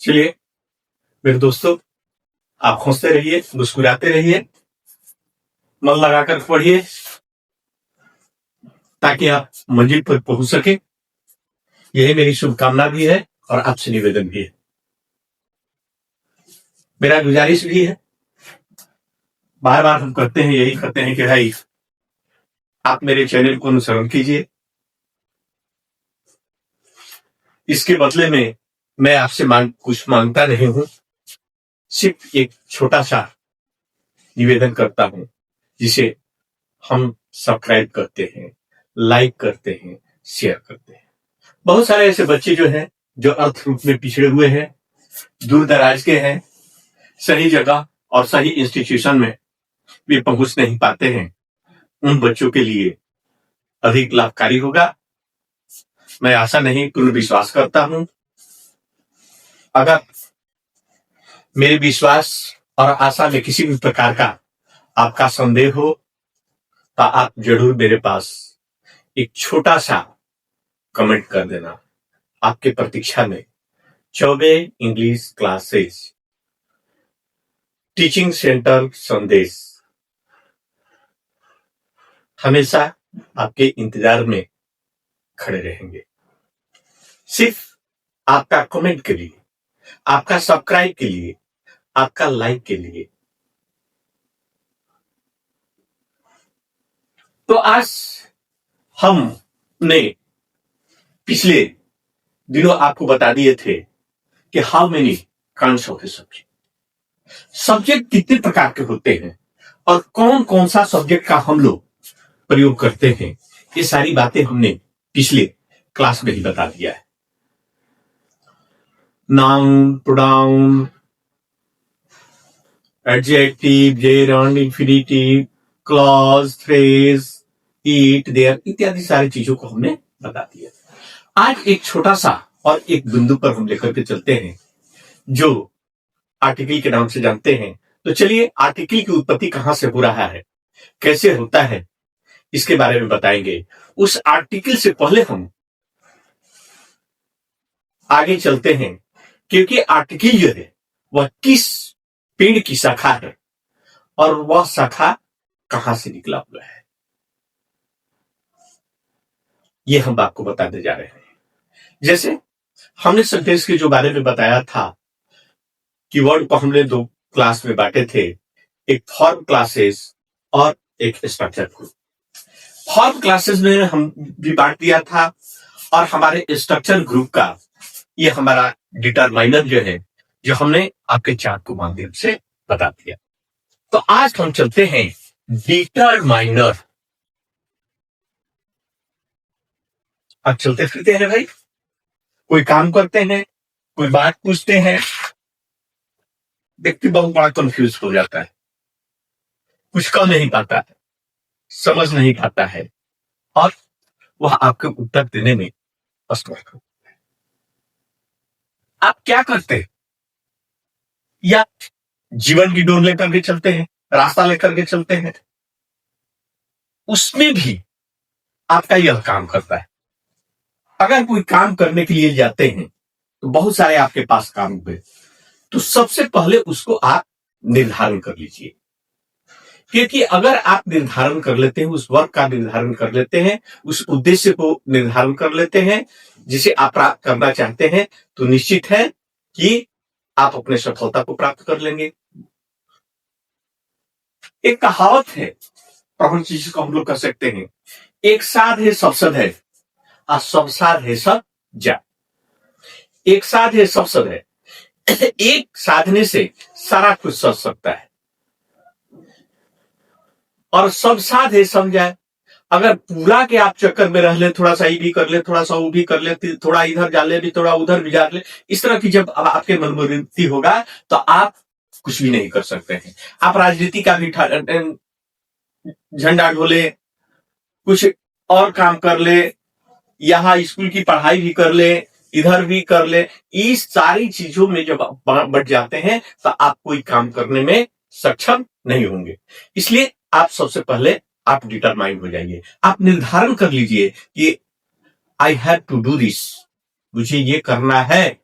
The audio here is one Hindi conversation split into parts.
चलिए मेरे दोस्तों, आप हंसते रहिए, मुस्कुराते रहिए, मन लगाकर पढ़िए ताकि आप मंजिल पर पहुंच सके। यही मेरी शुभकामना भी है और आपसे निवेदन भी है। मेरा गुजारिश भी है, बार बार हम कहते हैं, यही कहते हैं कि भाई आप मेरे चैनल को अनुसरण कीजिए। इसके बदले में मैं आपसे कुछ मांगता नहीं हूं, सिर्फ एक छोटा सा निवेदन करता हूं, जिसे हम सब्सक्राइब करते हैं, लाइक करते हैं, शेयर करते हैं। बहुत सारे ऐसे बच्चे जो हैं, जो अर्थ रूप में पिछड़े हुए हैं, दूर दराज के हैं, सही जगह और सही इंस्टीट्यूशन में वे पहुंच नहीं पाते हैं, उन बच्चों के लिए अधिक लाभकारी होगा। मैं आशा नहीं, पूर्ण विश्वास करता हूं। अगर मेरे विश्वास और आशा में किसी भी प्रकार का आपका संदेह हो तो आप जरूर मेरे पास एक छोटा सा कमेंट कर देना। आपके प्रतीक्षा में Choubey English classes teaching centre संदेश हमेशा आपके इंतजार में खड़े रहेंगे। सिर्फ आपका कमेंट के लिए, आपका सब्सक्राइब के लिए, आपका लाइक के लिए। तो आज हमने पिछले दिनों आपको बता दिए थे कि how many kinds of subject, subject कितने प्रकार के होते हैं और कौन कौन सा सब्जेक्ट का हम लोग प्रयोग करते हैं। ये सारी बातें हमने पिछले क्लास में ही बता दिया है। Noun, pronoun, adjective, gerund, infinitive, clause, phrase, it, there इत्यादि सारी चीजों को हमने बता दिया। आज एक छोटा सा और एक बिंदु पर हम लेकर के चलते हैं, जो आर्टिकल के नाम से जानते हैं। तो चलिए, आर्टिकल की उत्पत्ति कहां से हो रहा है, कैसे होता है, इसके बारे में बताएंगे। उस आर्टिकल से पहले हम आगे चलते हैं, क्योंकि आर्टिकल जो है वह किस पेड़ की शाखा है और वह शाखा कहां से निकला हुआ है, ये हम आपको बताने जा रहे हैं। जैसे हमने सेंटेंस के जो बारे में बताया था कि वर्ड को हमने दो क्लास में बांटे थे, एक फॉर्म क्लासेस और एक स्ट्रक्चर ग्रुप। फॉर्म क्लासेस में हम भी बांट दिया था और हमारे स्ट्रक्चर ग्रुप का ये हमारा डिटरमाइनर जो है, जो हमने आपके चार्ट को माध्यम से बता दिया। तो आज हम चलते हैं डिटरमाइनर। अब चलते फिरते हैं भाई, कोई काम करते हैं, कोई बात पूछते हैं, व्यक्ति बहुत बड़ा कंफ्यूज हो जाता है, कुछ कर नहीं पाता है, समझ नहीं पाता है और वह आपके उत्तर देने में असमर्थ हो। आप क्या करते हैं? या जीवन की डोर लेकर के चलते हैं, रास्ता लेकर के चलते हैं, उसमें भी आपका यह काम करता है। अगर कोई काम करने के लिए जाते हैं तो बहुत सारे आपके पास काम हुए, तो सबसे पहले उसको आप निर्धारण कर लीजिए। क्योंकि अगर आप निर्धारण कर लेते हैं, उस वर्क का निर्धारण कर लेते हैं, उस उद्देश्य को निर्धारण कर लेते हैं जिसे आप प्राप्त करना चाहते हैं, तो निश्चित है कि आप अपने सफलता को प्राप्त कर लेंगे। एक कहावत है, प्रबल चीज को हम लोग कर सकते हैं, एक साध है सब सद है और सब साध है सब जा। एक साध है सब सद है, एक साधने से सारा कुछ सज सकता है, और सब साध है सब जाए। अगर पूरा के आप चक्कर में रह ले, थोड़ा सा ये भी कर ले, थोड़ा सा वो भी कर ले, थोड़ा इधर जा ले भी, थोड़ा उधर भी जा ले, इस तरह की जब आपके मनोवृत्ति होगा तो आप कुछ भी नहीं कर सकते हैं। आप राजनीति का भी झंडा ढोले, कुछ और काम कर ले, यहाँ स्कूल की पढ़ाई भी कर ले, इधर भी कर ले, इस सारी चीजों में जब बढ़ जाते हैं तो आप कोई काम करने में सक्षम नहीं होंगे। इसलिए आप सबसे पहले आप डिटरमाइन हो जाइए, आप निर्धारण कर लीजिए कि I have to do this, मुझे ये करना है।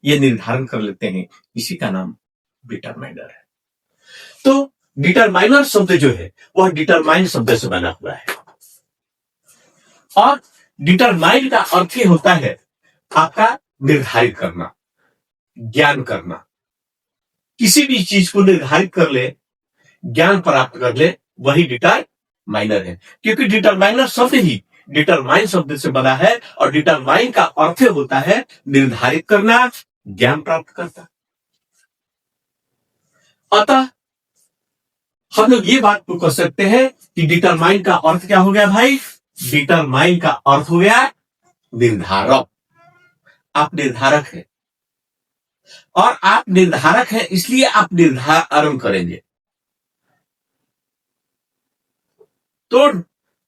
ये निर्धारण कर लेते हैं, इसी का नाम डिटरमाइनर है। तो डिटरमाइनर शब्द जो है वह डिटरमाइन शब्द से बना हुआ है, और डिटरमाइन का अर्थ ही होता है आपका निर्धारित करना, ज्ञान करना। किसी भी चीज को निर्धारित कर ले, ज्ञान प्राप्त कर ले, वही डिटरमाइनर है। क्योंकि डिटरमाइनर शब्द ही डिटरमाइन शब्द से बना है, और डिटरमाइन का अर्थ होता है निर्धारित करना, ज्ञान प्राप्त करना। अतः हम लोग ये बात को कह सकते हैं कि डिटरमाइन का अर्थ क्या हो गया भाई? डिटरमाइन का अर्थ हो गया निर्धारक। आप निर्धारक हैं, और आप निर्धारक हैं इसलिए आप निर्धारण करेंगे। तो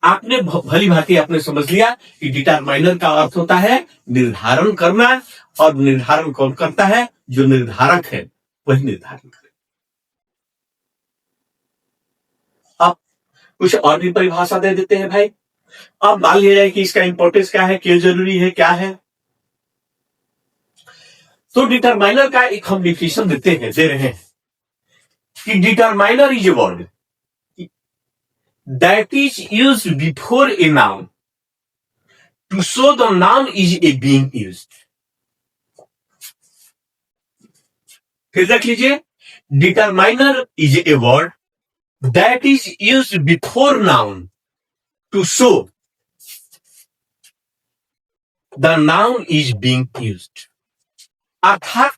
आपने भली भांति आपने समझ लिया कि डिटरमाइनर का अर्थ होता है निर्धारण करना, और निर्धारण कौन करता है? जो निर्धारक है वही निर्धारण करे। अब कुछ और भी परिभाषा दे देते हैं भाई। अब मान लिया जाए कि इसका इंपॉर्टेंस क्या है, क्यों जरूरी है, क्या है। तो डिटरमाइनर का एक हम डिफिनेशन दे रहे हैं कि determiner is a word that is used before a noun to show the noun is a being used. फिर रख लीजिए, determiner is a word that is used before noun to show the noun is being used. अर्थात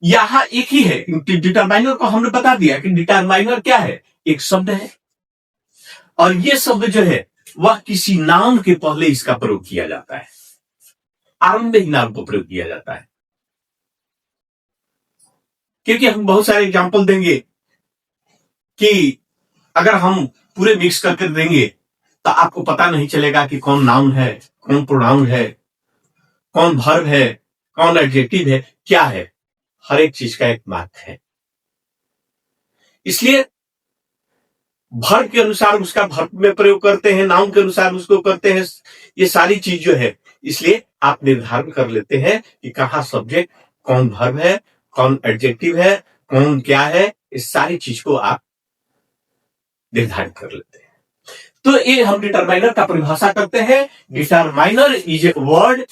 यहां एक ही है। डिटरमाइनर को हमने बता दिया कि डिटरमाइनर क्या है, एक शब्द है, और यह शब्द जो है वह किसी नाउन के पहले इसका प्रयोग किया जाता है, आरंभ में ही नाउन को प्रयोग किया जाता है। क्योंकि हम बहुत सारे एग्जाम्पल देंगे कि अगर हम पूरे मिक्स करके देंगे तो आपको पता नहीं चलेगा कि कौन नाउन है, कौन प्रोनाउन है, कौन वर्ब है, कौन एडजेक्टिव है, क्या है। हर एक चीज का एक मार्क है। इसलिए वर्ब के अनुसार उसका वर्ब में प्रयोग करते हैं, नाउन के अनुसार उसको करते हैं, ये सारी चीज जो है। इसलिए आप निर्धारण कर लेते हैं कि कहां सब्जेक्ट, कौन वर्ब है, कौन एडजेक्टिव है, कौन क्या है, इस सारी चीज को आप निर्धारित कर लेते हैं। तो ये हम डिटरमाइनर का परिभाषा करते हैं। Determiner is a word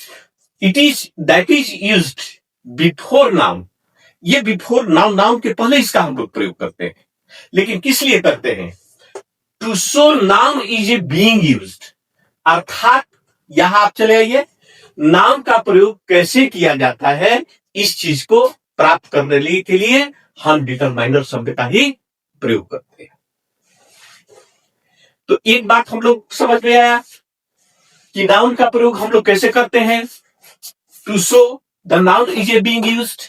it is that is used before noun. ये बिफोर नाउन, नाउन के पहले इसका हम लोग प्रयोग करते हैं। लेकिन किस लिए करते हैं? To show noun is a being used. अर्थात यहां आप चले आइए, नाउन का प्रयोग कैसे किया जाता है, इस चीज को प्राप्त करने के लिए हम डिटरमाइनर शब्द का ही प्रयोग करते हैं। तो एक बात हम लोग समझ में आया कि नाउन का प्रयोग हम लोग कैसे करते हैं। To show the noun is a being used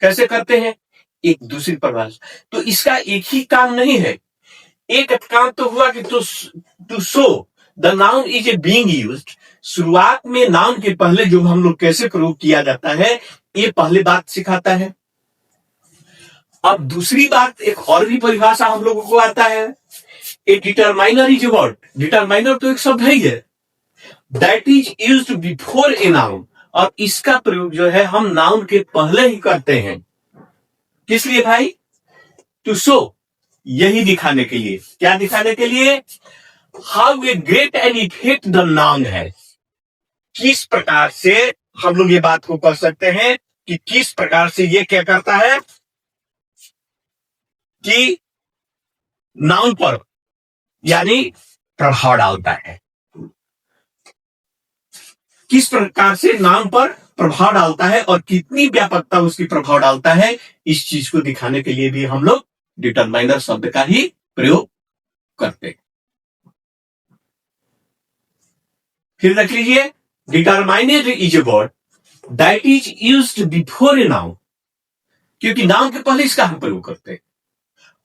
कैसे करते हैं, एक दूसरी परिभाषा। तो इसका एक ही काम नहीं है। एक काम तो हुआ कि to show the noun is a being used, शुरुआत में नाउन के पहले जो हम लोग कैसे प्रयोग किया जाता है, ये पहली बात सिखाता है। अब दूसरी बात, एक और भी परिभाषा हम लोगों को आता है। A determiner is a word, determiner तो एक शब्द है ही है, that is used before a noun, और इसका प्रयोग जो है हम नाउन के पहले ही करते हैं। किस लिए भाई? टू शो, यही दिखाने के लिए। क्या दिखाने के लिए? How a great an effect the noun है। किस प्रकार से हम लोग ये बात को कर सकते हैं कि किस प्रकार से ये क्या करता है कि नाउन पर यानी प्रभाव डालता है। किस प्रकार से नाउन पर प्रभाव डालता है और कितनी व्यापकता उसकी प्रभाव डालता है, इस चीज को दिखाने के लिए भी हम लोग डिटरमाइनर शब्द का ही प्रयोग करते हैं। फिर रख लीजिए, determiner is a word that is used before a noun, क्योंकि नाउन के पहले इसका हम प्रयोग करते हैं।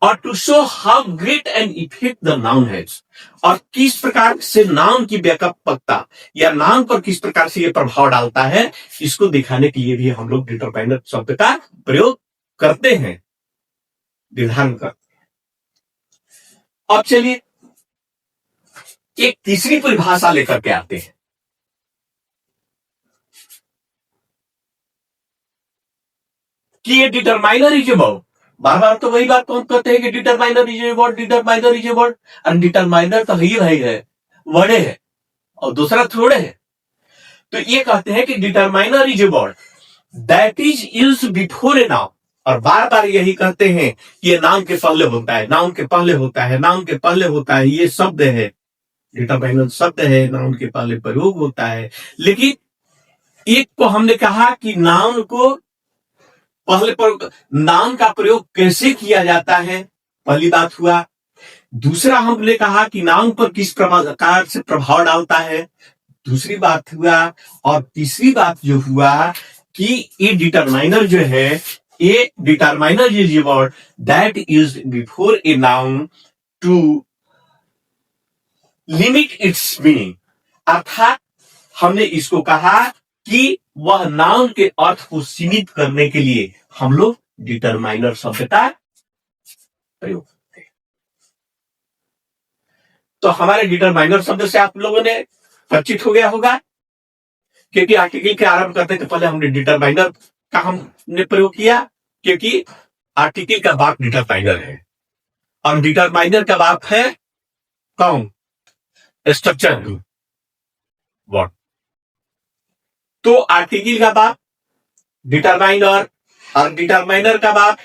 और to show how great an effect the noun has, और किस प्रकार से नाउन की व्यापकता या नाउन पर किस प्रकार से यह प्रभाव डालता है, इसको दिखाने के लिए भी हम लोग डिटरमाइनर शब्द का प्रयोग करते हैं, निर्धारण करते हैं। अब चलिए एक तीसरी परिभाषा लेकर के आते हैं। कि ये डिटरमाइनर इज ए वर्ड। बार बार तो वही बात कौन कहते हैं कि determiner is a word, determiner is a word. और डिटरमाइनर तो ही भाई है, वर्ड है और दूसरा थोड़े है। तो ये कहते हैं कि determiner is a word that is used before a noun. और बार बार यही कहते हैं कि ये नाउन के पहले होता है, नाउन के पहले होता है, नाउन के पहले होता है। ये शब्द है, डिटरमाइनर शब्द है, नाउन के पहले प्रयोग होता है। लेकिन एक को हमने कहा कि नाउन को पहले पर नाउन का प्रयोग कैसे किया जाता है, पहली बात हुआ। दूसरा हमने कहा कि नाउन पर किस प्रकार से प्रभाव डालता है, दूसरी बात हुआ। और तीसरी बात जो हुआ कि ये डिटरमाइनर जो है, ये determiner is a word that used before a noun to limit its meaning. अर्थात हमने इसको कहा कि वह नाउन के अर्थ को सीमित करने के लिए हम लोग डिटरमाइनर शब्द का प्रयोग करते हैं। तो हमारे डिटरमाइनर शब्द से आप लोगों ने परिचित हो गया होगा, क्योंकि आर्टिकल के आरंभ करने के पहले हमने डिटरमाइनर का हमने प्रयोग किया, क्योंकि आर्टिकल का बाप डिटरमाइनर है और डिटरमाइनर का बाप है कौन, स्ट्रक्चर वर्ड। तो आर्टिकल का बाप डिटरमाइनर और डिटरमाइनर का बाप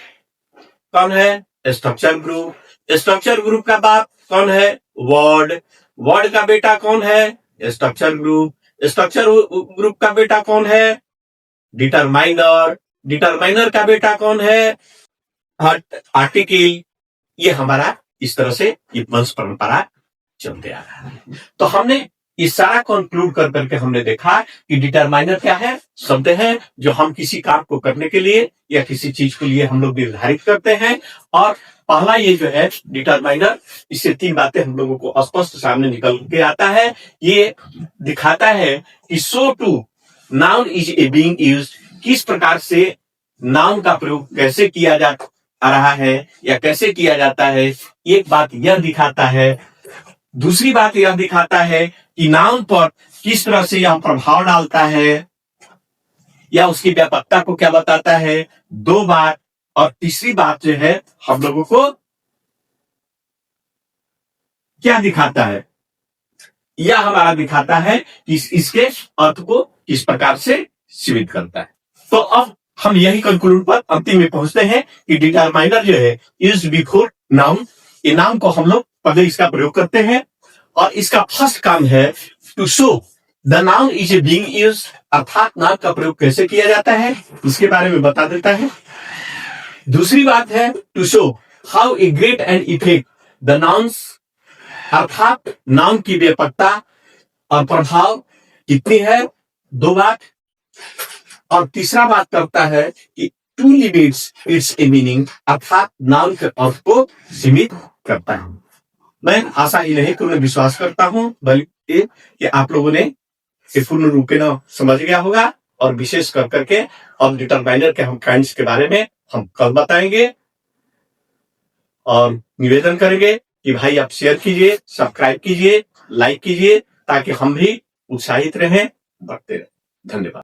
कौन है, स्ट्रक्चर ग्रुप। स्ट्रक्चर ग्रुप का बाप कौन है, वर्ड। वर्ड का बेटा कौन है, स्ट्रक्चर ग्रुप। स्ट्रक्चर ग्रुप का बेटा कौन है, डिटरमाइनर। डिटरमाइनर का बेटा कौन है, आर्टिकल। ये हमारा इस तरह से ये वंश परंपरा चलते आ रहा है। तो हमने इस सारा कंक्लूड कर करके हमने देखा कि डिटरमाइनर क्या है, शब्द है जो हम किसी काम को करने के लिए या किसी चीज के लिए हम लोग निर्धारित करते हैं। और पहला ये जो है डिटरमाइनर, इससे तीन बातें हम लोगों को स्पष्ट सामने निकल के आता है। ये दिखाता है कि so to noun is a being used, किस प्रकार से नाउन का प्रयोग कैसे किया जा रहा है या कैसे किया जाता है, एक बात यह दिखाता है। दूसरी बात यह दिखाता है कि नाउन पर किस तरह से यह प्रभाव डालता है या उसकी व्यापकता को क्या बताता है, दो बात। और तीसरी बात जो है हम लोगों को क्या दिखाता है, यह हमारा दिखाता है कि इसके अर्थ को किस प्रकार से सीमित करता है। तो अब हम यही कंक्लूड पर अंतिम में पहुंचते हैं कि डिटरमाइनर जो है यूज्ड बिफोर नाउन। ये नाउन को हम लोग पहले इसका प्रयोग करते हैं और इसका फर्स्ट काम है to show the noun is a being used, अर्थात नाउन का प्रयोग कैसे किया जाता है इसके बारे में बता देता है। दूसरी बात है to show how a great and effect the nouns, अर्थात नाउन की व्यापकता और प्रभाव कितनी है, दो बात। और तीसरा बात करता है कि to limits it's a meaning, अर्थात नाउन के अर्थ को सीमित करता है। मैं आशा ही नहीं कि मैं विश्वास करता हूं बल्कि कि आप लोगों ने पूर्ण रूप में समझ गया होगा। और विशेष कर करके अब डिटरमाइनर के हम काइंड्स के बारे में हम कल बताएंगे और निवेदन करेंगे कि भाई आप शेयर कीजिए, सब्सक्राइब कीजिए, लाइक कीजिए, ताकि हम भी उत्साहित रहें, बढ़ते रहें। धन्यवाद।